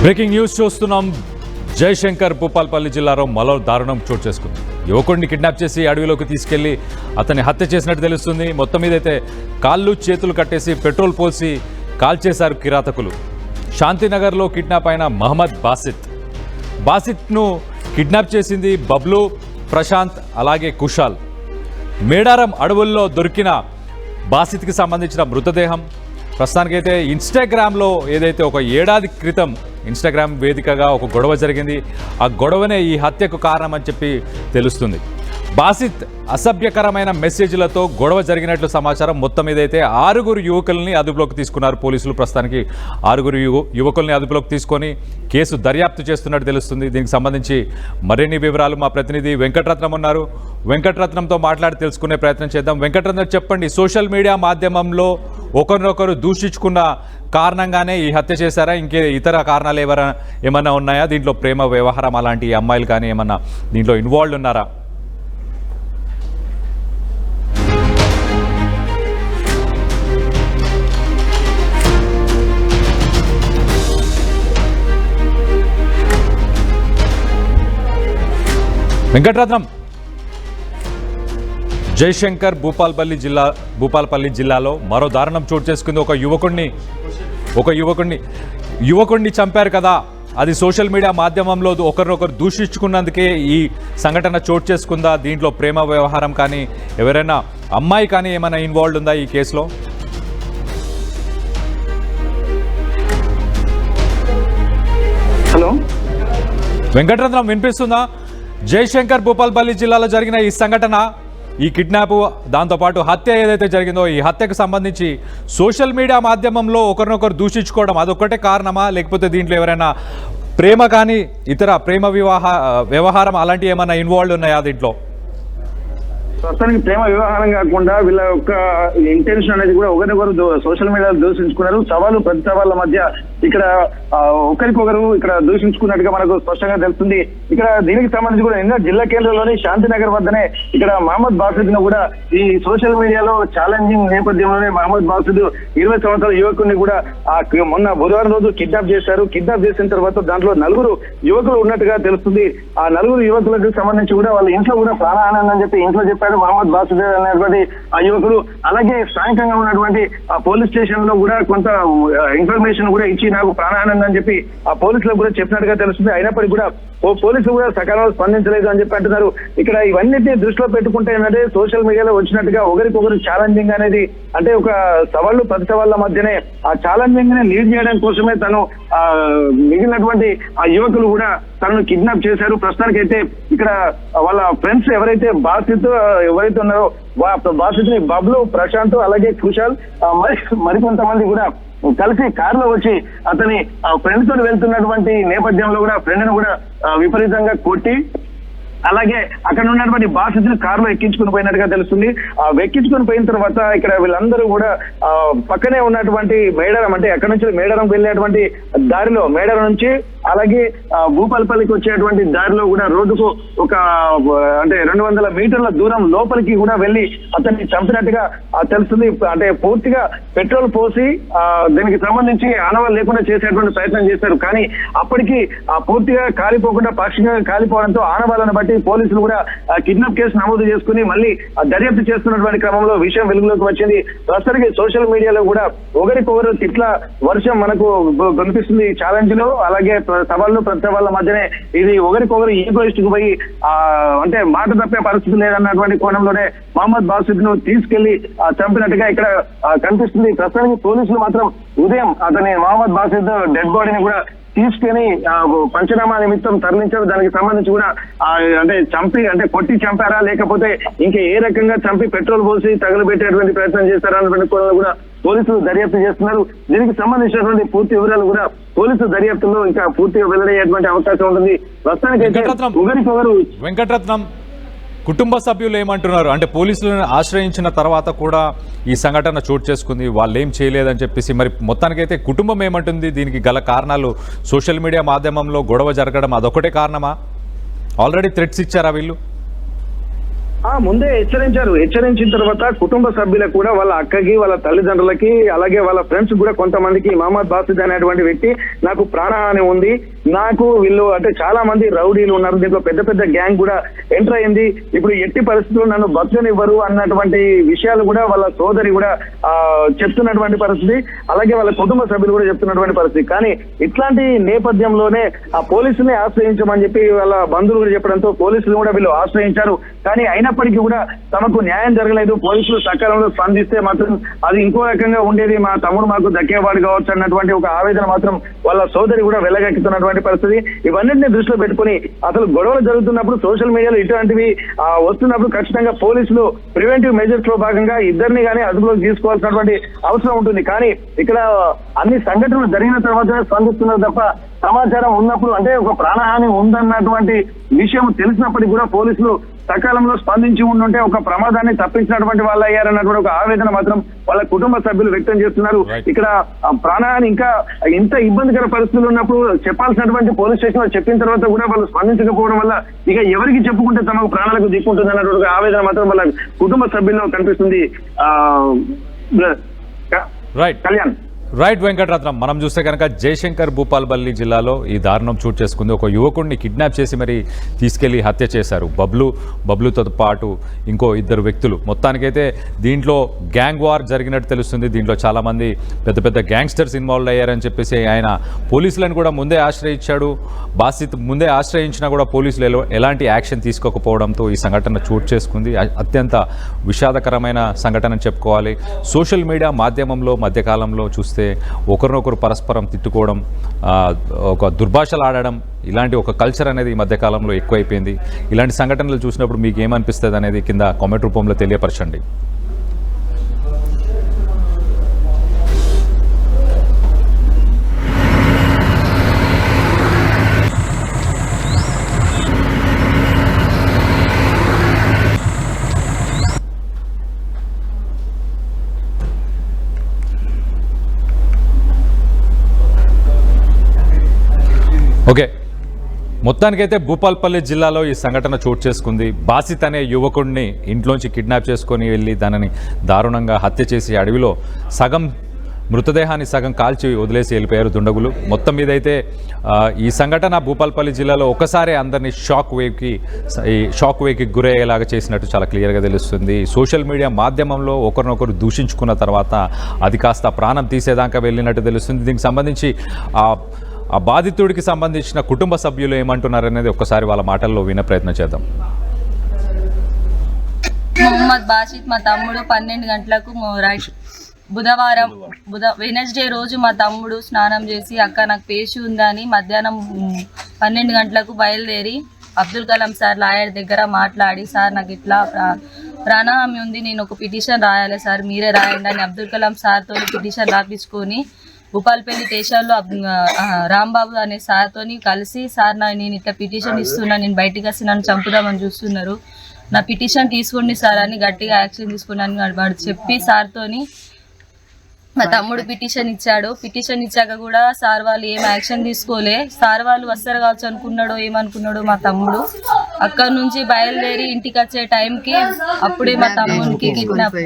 Breaking news చూస్తున్నాం. జయశంకర్ భూపాల్పల్లి జిల్లాలో మరో దారుణం చోటు చేసుకుంది. యువకుడిని కిడ్నాప్ చేసి అడవిలోకి తీసుకెళ్లి అతన్ని హత్య చేసినట్టు తెలుస్తుంది. మొత్తం మీద అయితే కాళ్ళు చేతులు కట్టేసి పెట్రోల్ పోసి కాల్చేశారు కిరాతకులు. శాంతినగర్లో కిడ్నాప్ అయిన మహమ్మద్ బాసిత్ను కిడ్నాప్ చేసింది బబ్లు, ప్రశాంత్ అలాగే కుషాల్. మేడారం అడవుల్లో దొరికిన బాసిత్కి సంబంధించిన మృతదేహం ప్రస్తుతానికైతే ఇన్స్టాగ్రామ్లో ఏదైతే ఒక ఏడాది క్రితం ఇన్స్టాగ్రామ్ వేదికగా ఒక గొడవ జరిగింది. ఆ గొడవనే ఈ హత్యకు కారణమని చెప్పి తెలుస్తుంది. బాసిత్ అసభ్యకరమైన మెసేజ్లతో గొడవ జరిగినట్లు సమాచారం. మొత్తం ఏదైతే 6 యువకుల్ని అదుపులోకి తీసుకున్నారు పోలీసులు. ప్రస్తుతానికి 6 యువకుల్ని అదుపులోకి తీసుకొని కేసు దర్యాప్తు చేస్తున్నట్టు తెలుస్తుంది. దీనికి సంబంధించి మరిన్ని వివరాలు మా ప్రతినిధి వెంకటరత్నం ఉన్నారు. వెంకటరత్నంతో మాట్లాడి తెలుసుకునే ప్రయత్నం చేద్దాం. వెంకటరత్నం, చెప్పండి, సోషల్ మీడియా మాధ్యమంలో ఒకరినొకరు దూషించుకున్న కారణంగానే ఈ హత్య చేశారా? ఇంకే ఇతర కారణాలు ఏమన్నా ఉన్నాయా? దీంట్లో ప్రేమ వ్యవహారం అలాంటి అమ్మాయిలు కానీ ఏమన్నా దీంట్లో ఇన్వాల్వ్ ఉన్నారా? వెంకటరత్నం, జయశంకర్ భూపాల్పల్లి జిల్లాలో మరో దారుణం చోటు చేసుకుంది. యువకుడిని చంపారు కదా, అది సోషల్ మీడియా మాధ్యమంలో ఒకరినొకరు దూషించుకున్నందుకే ఈ సంఘటన చోటు చేసుకుందా? దీంట్లో ప్రేమ వ్యవహారం కానీ ఎవరైనా అమ్మాయి కానీ ఏమైనా ఇన్వాల్వ్ ఉందా ఈ కేసులో? హలో వెంకటరత్నం, వినిపిస్తుందా? జయశంకర్ భూపాల్పల్లి జిల్లాలో జరిగిన ఈ సంఘటన, ఈ కిడ్నాప్, దాంతోపాటు హత్య ఏదైతే జరిగిందో ఈ హత్యకు సంబంధించి సోషల్ మీడియా మాధ్యమంలో ఒకరినొకరు దూషించుకోవడం అదొక్కటే కారణమా? లేకపోతే దీంట్లో ఎవరైనా ప్రేమ కానీ ఇతర ప్రేమ వ్యవహారం అలాంటివి ఏమైనా ఇన్వాల్వ్ ఉన్నాయా దీంట్లో? ప్రస్తుతానికి ప్రేమ వ్యవహారం కాకుండా వీళ్ళ యొక్క ఇంటెన్షన్ అనేది కూడా ఒకరికొకరు సోషల్ మీడియాలో దూషించుకున్నారు. సవాలు ప్రతి సవాళ్ళ మధ్య ఇక్కడ ఒకరికొకరు ఇక్కడ దూషించుకున్నట్టుగా మనకు స్పష్టంగా తెలుస్తుంది. ఇక్కడ దీనికి సంబంధించి కూడా నిన్న జిల్లా కేంద్రంలోని శాంతినగర్ వద్దనే ఇక్కడ మహమ్మద్ బాసిద్ ను కూడా ఈ సోషల్ మీడియాలో ఛాలెంజింగ్ నేపథ్యంలోనే మహమ్మద్ బాసిద్ 20 సంవత్సరాల యువకుడిని కూడా మొన్న బుధవారం రోజు కిడ్నాప్ చేశారు. కిడ్నాప్ చేసిన తర్వాత దాంట్లో 4 యువకులు ఉన్నట్టుగా తెలుస్తుంది. ఆ 4 యువకులకు సంబంధించి కూడా వాళ్ళ ఇంట్లో కూడా ప్రాణహాని అని చెప్పి ఇంట్లో చెప్పారు మహమ్మద్ బాసిద్ అనేటువంటి ఆ యువకుడు. అలాగే స్థానికంగా ఉన్నటువంటి ఆ పోలీస్ స్టేషన్ లో కూడా కొంత ఇన్ఫర్మేషన్ కూడా ఇచ్చి నాకు ప్రాణహాని అని చెప్పి ఆ పోలీసులకు కూడా చెప్పినట్టుగా తెలుస్తుంది. అయినప్పటికీ కూడా పోలీసులు కూడా సకాలంలో స్పందించలేదు అని చెప్పి అంటున్నారు. ఇక్కడ ఇవన్నిటిని దృష్టిలో పెట్టుకుంటే ఏంటంటే సోషల్ మీడియాలో వచ్చినట్టుగా ఒకరికొకరు ఛాలెంజింగ్ అనేది అంటే ఒక సవాళ్ళు ప్రతి సవాళ్ళ మధ్యనే ఆ ఛాలెంజింగ్ ని లీడ్ చేయడం కోసమే తను మిగిలినటువంటి ఆ యువకులు కూడా తనను కిడ్నాప్ చేశారు. ప్రస్తుతానికైతే ఇక్కడ వాళ్ళ ఫ్రెండ్స్ ఎవరైతే ఎవరైతే ఉన్నారో బాసిత్ ని బబ్లు, ప్రశాంత్ అలాగే కుషాల్ మరికొంతమంది కూడా కలిసి కారులో వచ్చి అతని ఫ్రెండ్ తోటి వెళ్తున్నటువంటి నేపథ్యంలో కూడా ఫ్రెండ్ ను కూడా విపరీతంగా కొట్టి అలాగే అక్కడ ఉన్నటువంటి బాసిత్ కారులో ఎక్కించుకుని పోయినట్టుగా తెలుస్తుంది. ఎక్కించుకుని పోయిన తర్వాత ఇక్కడ వీళ్ళందరూ కూడా పక్కనే ఉన్నటువంటి మేడారం, అంటే అక్కడ నుంచి మేడారం వెళ్ళేటువంటి దారిలో, మేడారం నుంచి అలాగే భూపాల్పల్లికి వచ్చేటువంటి దారిలో కూడా రోడ్డుకు ఒక అంటే 200 మీటర్ల దూరం లోపలికి కూడా వెళ్ళి అతన్ని చంపినట్టుగా తెలుస్తుంది. అంటే పూర్తిగా పెట్రోల్ పోసి దీనికి సంబంధించి ఆనవాళ్ళు లేకుండా చేసేటువంటి ప్రయత్నం చేశారు. కానీ అప్పటికి పూర్తిగా కాలిపోకుండా పాక్షికంగా కాలిపోవడంతో ఆనవాళ్ళను బట్టి పోలీసులు కూడా కిడ్నాప్ కేసు నమోదు చేసుకుని మళ్ళీ దర్యాప్తు చేస్తున్నటువంటి క్రమంలో విషయం వెలుగులోకి వచ్చింది. ప్రస్తుతానికి సోషల్ మీడియాలో కూడా ఒకరికొకరు తిట్ల వర్షం మనకు కనిపిస్తుంది. ఛాలెంజ్ లో అలాగే సవాళ్ళు ప్రతి సవాళ్ళ మధ్యనే ఇది ఒకరికొకరు ఈగోయిస్ట్ కు పోయి అంటే మాట తప్పే పరిస్థితి లేదన్నటువంటి కోణంలోనే మహమ్మద్ బాసిద్ ను తీసుకెళ్లి చంపినట్టుగా ఇక్కడ కనిపిస్తుంది. ప్రస్తుతానికి పోలీసులు మాత్రం ఉదయం అతని మహమ్మద్ బాసిద్ డెడ్ బాడీని కూడా తీసుకొని పంచనామా నిమిత్తం తరలించారు. దానికి సంబంధించి కూడా అంటే కొట్టి చంపారా లేకపోతే ఇంకా ఏ రకంగా చంపి పెట్రోల్ పోసి తగలబెట్టేటువంటి ప్రయత్నం చేస్తారా అన్నటువంటి కూడా పోలీసులు దర్యాప్తు చేస్తున్నారు. దీనికి సంబంధించినటువంటి పూర్తి వివరాలు కూడా పోలీసు దర్యాప్తులో ఇంకా పూర్తిగా వెల్లడయ్యేటువంటి అవకాశం ఉంటుంది. ప్రస్తుతానికి ఒకరికొకరు వెంకటరత్నం కుటుంబ సభ్యులు ఏమంటున్నారు అంటే పోలీసులను ఆశ్రయించిన తర్వాత కూడా ఈ సంఘటన చోటు చేసుకుంది, వాళ్ళు ఏం చేయలేదని చెప్పేసి, మరి మొత్తానికైతే కుటుంబం ఏమంటుంది? దీనికి గల కారణాలు సోషల్ మీడియా మాధ్యమంలో గొడవ జరగడం అదొకటే కారణమా? ఆల్రెడీ థ్రెట్స్ ఇచ్చారా వీళ్ళు? ముందే హెచ్చరించిన తర్వాత కుటుంబ సభ్యులకు కూడా వాళ్ళ అక్కకి వాళ్ళ తల్లిదండ్రులకి అలాగే వాళ్ళ ఫ్రెండ్స్ కూడా కొంతమందికి మహమ్మద్ బాసిద్ అనేటువంటి వ్యక్తి నాకు ప్రాణహాని ఉంది, నాకు వీళ్ళు అంటే చాలా మంది రౌడీలు ఉన్నారు, దీంట్లో పెద్ద పెద్ద గ్యాంగ్ కూడా ఎంటర్ అయింది, ఇప్పుడు ఎట్టి పరిస్థితుల్లో నన్ను బతకనివ్వరు అన్నటువంటి విషయాలు కూడా వాళ్ళ సోదరి కూడా చెప్తున్నటువంటి పరిస్థితి, అలాగే వాళ్ళ కుటుంబ సభ్యులు కూడా చెప్తున్నటువంటి పరిస్థితి. కానీ ఇట్లాంటి నేపథ్యంలోనే ఆ పోలీసుల్ని ఆశ్రయించమని చెప్పి వాళ్ళ బంధువులు కూడా చెప్పడంతో పోలీసులు కూడా వీళ్ళు ఆశ్రయించారు. కానీ అయినప్పటికీ కూడా తమకు న్యాయం జరగలేదు, పోలీసులు సకాలంలో స్పందిస్తే మాత్రం అది ఇంకో రకంగా ఉండేది, మా తమ్ముడు మాకు దక్కేవాడు కావచ్చు అన్నటువంటి ఒక ఆవేదన మాత్రం వాళ్ళ సోదరి కూడా వెలగెక్కుతున్నటువంటి పరిస్థితి. ఇవన్నింటినీ దృష్టిలో పెట్టుకుని అసలు గొడవలు జరుగుతున్నప్పుడు సోషల్ మీడియాలో ఇటువంటివి వస్తున్నప్పుడు ఖచ్చితంగా పోలీసులు ప్రివెంటివ్ మెజర్స్ లో భాగంగా ఇద్దరిని కానీ అదుపులోకి తీసుకోవాల్సినటువంటి అవసరం ఉంటుంది. కానీ ఇక్కడ అన్ని సంఘటనలు జరిగిన తర్వాతనే స్పందిస్తున్నారు తప్ప సమాచారం ఉన్నప్పుడు అంటే ఒక ప్రాణహాని ఉందన్నటువంటి విషయం తెలిసినప్పటికీ కూడా పోలీసులు సకాలంలో స్పందించి ఉండుంటే ఒక ప్రమాదాన్ని తప్పించినటువంటి వాళ్ళు అయ్యారన్నటువంటి ఒక ఆవేదన మాత్రం వాళ్ళ కుటుంబ సభ్యులు వ్యక్తం చేస్తున్నారు. ఇక్కడ ప్రాణహాని ఇంకా ఇంత ఇబ్బందికర పరిస్థితులు ఉన్నప్పుడు చెప్పాల్సినటువంటి పోలీస్ స్టేషన్ లో చెప్పిన తర్వాత కూడా వాళ్ళు స్పందించకపోవడం వల్ల ఇక ఎవరికి చెప్పుకుంటే తమకు ప్రాణాలకు దిక్కుంటుంది అన్నటువంటి ఆవేదన మాత్రం వాళ్ళ కుటుంబ సభ్యుల్లో కనిపిస్తుంది. కళ్యాణ్ రైట్ వెంకటరత్నం, మనం చూస్తే కనుక జయశంకర్ భూపాల్పల్లి జిల్లాలో ఈ దారుణం చోటు చేసుకుంది. ఒక యువకుడిని కిడ్నాప్ చేసి మరి తీసుకెళ్లి హత్య చేశారు. బబ్లుతో పాటు ఇంకో ఇద్దరు వ్యక్తులు. మొత్తానికైతే దీంట్లో గ్యాంగ్ వార్ జరిగినట్టు తెలుస్తుంది. దీంట్లో చాలామంది పెద్ద పెద్ద గ్యాంగ్స్టర్స్ ఇన్వాల్వ్ అయ్యారని చెప్పేసి ఆయన పోలీసులను కూడా ముందే ఆశ్రయించాడు. బాసిత్ ముందే ఆశ్రయించినా కూడా పోలీసులు ఎలాంటి యాక్షన్ తీసుకోకపోవడంతో ఈ సంఘటన చోటు చేసుకుంది. అత్యంత విషాదకరమైన సంఘటన చెప్పుకోవాలి. సోషల్ మీడియా మాధ్యమంలో మధ్యకాలంలో చూస్తే ఒకరినొకరు పరస్పరం తిట్టుకోవడం, ఒక దుర్భాషలు ఆడడం, ఇలాంటి ఒక కల్చర్ అనేది ఈ మధ్యకాలంలో ఎక్కువైపోయింది. ఇలాంటి సంఘటనలు చూసినప్పుడు మీకు ఏమనిపిస్తుంది అనేది కింద కామెంట్ రూపంలో తెలియపరచండి. ఓకే, మొత్తానికైతే భూపాల్పల్లి జిల్లాలో ఈ సంఘటన చోటు చేసుకుంది. బాసిత్ అనే యువకుడిని ఇంట్లోంచి కిడ్నాప్ చేసుకొని వెళ్ళి దానిని దారుణంగా హత్య చేసి అడవిలో సగం మృతదేహాన్ని సగం కాల్చి వదిలేసి వెళ్ళిపోయారు దుండగులు. మొత్తం మీద అయితే ఈ సంఘటన భూపాల్పల్లి జిల్లాలో ఒకసారి అందరినీ షాక్ వేవ్కి గురయ్యేలాగా చేసినట్టు చాలా క్లియర్గా తెలుస్తుంది. సోషల్ మీడియా మాధ్యమంలో ఒకరినొకరు దూషించుకున్న తర్వాత అది కాస్త ప్రాణం తీసేదాకా వెళ్ళినట్టు తెలుస్తుంది. దీనికి సంబంధించి ఆ బాధితుడికి సంబంధించిన కుటుంబ సభ్యులు ఏమంటున్నారనేది ఒక్కసారి వాళ్ళ మాటల్లో వినే ప్రయత్నం చేద్దాం. మొహమ్మద్ బాసిత్ మా తమ్ముడు 12 గంటలకు వెనస్డే రోజు మా తమ్ముడు స్నానం చేసి అక్క నాకు పేషి ఉందని మధ్యాహ్నం 12 గంటలకు బయలుదేరి అబ్దుల్ కలాం సార్ లాయర్ దగ్గర మాట్లాడి, సార్ నాకు ఇట్లా ప్రాణహాని ఉంది, నేను ఒక పిటిషన్ రాయాలి సార్, మీరే రాయండి అని అబ్దుల్ కలాం సార్తో పిటిషన్ రాపించుకొని భూపాల్పల్లి స్టేషన్లో రాంబాబు అనే సార్తో కలిసి, సార్ నేను ఇట్లా పిటిషన్ ఇస్తున్నా, నేను బయటికి వచ్చి నన్ను చంపుదామని చూస్తున్నారు, నా పిటిషన్ తీసుకోండి సార్ అని గట్టిగా యాక్షన్ తీసుకున్నాను వాడు చెప్పి సార్తోని మా తమ్ముడు పిటిషన్ ఇచ్చాడు. పిటిషన్ ఇచ్చాక కూడా సార్ వాళ్ళు ఏం యాక్షన్ తీసుకోలే. సార్ వాళ్ళు వస్తారు కావచ్చు అనుకున్నాడో ఏమనుకున్నాడో మా తమ్ముడు అక్కడ నుంచి బయలుదేరి ఇంటికి వచ్చే టైంకి అప్పుడే మా తమ్ముడికి కిడ్నాప్.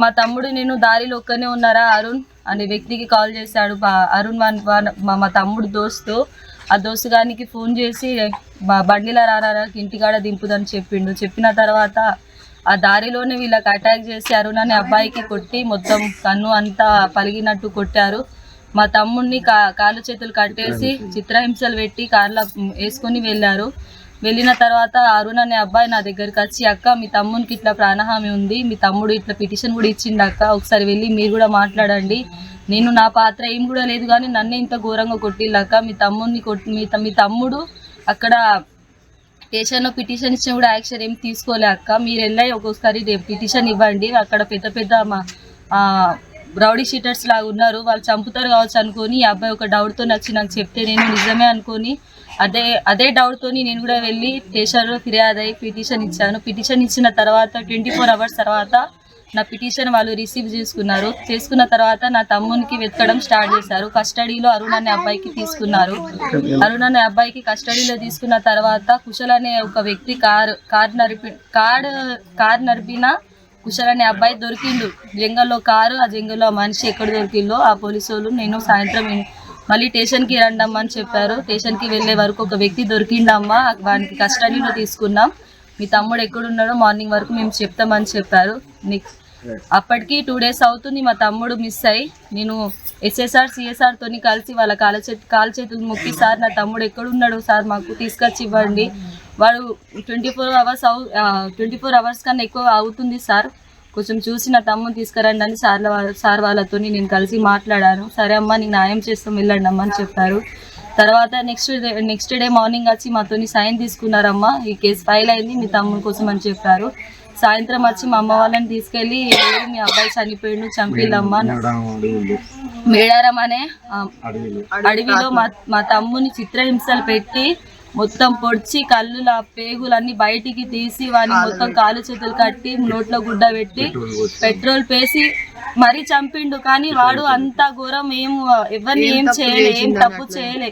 మా తమ్ముడు నేను దారిలో ఒక్కనే ఉన్నారా అరుణ్ అనే వ్యక్తికి కాల్ చేశాడు. అరుణ్ మా తమ్ముడు దోస్తు, ఆ దోస్తు గారికి ఫోన్ చేసి బండిలో రారా ఇంటికాడ దింపుదని చెప్పిండు. చెప్పిన తర్వాత ఆ దారిలోనే వీళ్ళకి అటాక్ చేసి అరుణ్ అనే అబ్బాయికి కొట్టి మొత్తం కన్ను అంతా పలిగినట్టు కొట్టారు. మా తమ్ముడిని కాళ్ళు చేతులు కట్టేసి చిత్రహింసలు పెట్టి కార్లో వేసుకొని వెళ్ళారు. వెళ్ళిన తర్వాత అరుణ్ అనే అబ్బాయి నా దగ్గరికి వచ్చి, అక్క మీ తమ్మునికి ఇట్లా ప్రాణహాని ఉంది, మీ తమ్ముడు ఇట్లా పిటిషన్ కూడా ఇచ్చిండు అక్క, ఒకసారి వెళ్ళి మీరు కూడా మాట్లాడండి, నేను నా పాత్ర ఏం కూడా లేదు కానీ నన్నే ఇంత ఘోరంగా కొట్టిల్లక్క, మీ తమ్ముడిని మీ తమ్ముడు అక్కడ స్టేషన్లో పిటిషన్ ఇచ్చిన కూడా యాక్షన్ ఏం తీసుకోలే అక్క, మీరు వెళ్ళి ఒక్కొక్కసారి పిటిషన్ ఇవ్వండి, అక్కడ పెద్ద పెద్ద రౌడీ షీటర్స్ లాగా ఉన్నారు, వాళ్ళు చంపుతారు కావచ్చు అనుకొని ఈ అబ్బాయి ఒక డౌట్తో వచ్చి నాకు చెప్తే నేను నిజమే అనుకొని అదే డౌట్తో నేను కూడా వెళ్ళి స్టేషన్లో ఫిర్యాదు అయ్యి పిటిషన్ ఇచ్చాను. పిటిషన్ ఇచ్చిన తర్వాత 24 hours తర్వాత నా పిటిషన్ వాళ్ళు రిసీవ్ చేసుకున్న తర్వాత నా తమ్మునికి వెతకడం స్టార్ట్ చేశారు. కస్టడీలో అరుణ్ అనే అబ్బాయికి తీసుకున్నారు. అరుణ్ అనే అబ్బాయికి కస్టడీలో తీసుకున్న తర్వాత కుశల్ అనే ఒక వ్యక్తి కార్ నడిపిన కుశల్ అనే అబ్బాయి దొరికిండు. జంగల్లో కారు, ఆ జంగల్లో ఆ మనిషి ఎక్కడ దొరికిందో ఆ పోలీసు వాళ్ళు నేను సాయంత్రం మళ్ళీ స్టేషన్కి రండమ్మా అని చెప్పారు. స్టేషన్కి వెళ్ళే వరకు ఒక వ్యక్తి దొరికిండమ్మా, వానికి కస్టడీలో తీసుకున్నాం. మీ తమ్ముడు ఎక్కడున్నాడో మార్నింగ్ వరకు మేము చెప్తామని చెప్పారు. అప్పటికి 2 days అవుతుంది మా తమ్ముడు మిస్ అయ్యి. నేను SSR CSR తోని కలిసి వాళ్ళ కాలు చేతులు మొక్కి, సార్ నా తమ్ముడు ఎక్కడున్నాడు సార్ మాకు తీసుకొచ్చి ఇవ్వండి, వాడు 24 hours కన్నా ఎక్కువ అవుతుంది సార్, కొంచెం చూసి నా తమ్ముని తీసుకురండి అని సార్ వాళ్ళతో నేను కలిసి మాట్లాడాను. సరే అమ్మ నీకు న్యాయం చేస్తాం వెళ్ళండి అమ్మ అని చెప్పారు. తర్వాత నెక్స్ట్ డే మార్నింగ్ వచ్చి మాతోని సైన్ తీసుకున్నారమ్మా, ఈ కేసు ఫైల్ అయింది మీ తమ్ముని కోసం అని చెప్పారు. సాయంత్రం వచ్చి మా అమ్మ వాళ్ళని తీసుకెళ్ళి మీ అబ్బాయి చనిపోయిండు చంపిల్లమ్మా, మేడారం అనే అడవిలో మా తమ్ముని చిత్రహింసలు పెట్టి మొత్తం పొడిచి కళ్ళుల పేగులన్నీ బయటికి తీసి వాడిని మొత్తం కాలు చేతులు కట్టి నోట్లో గుడ్డ పెట్టి పెట్రోల్ పేసి మరీ చంపిండు. కానీ వాడు అంత ఘోరం ఎవరిని ఏం చేయలే, ఏం తప్పు చేయలే.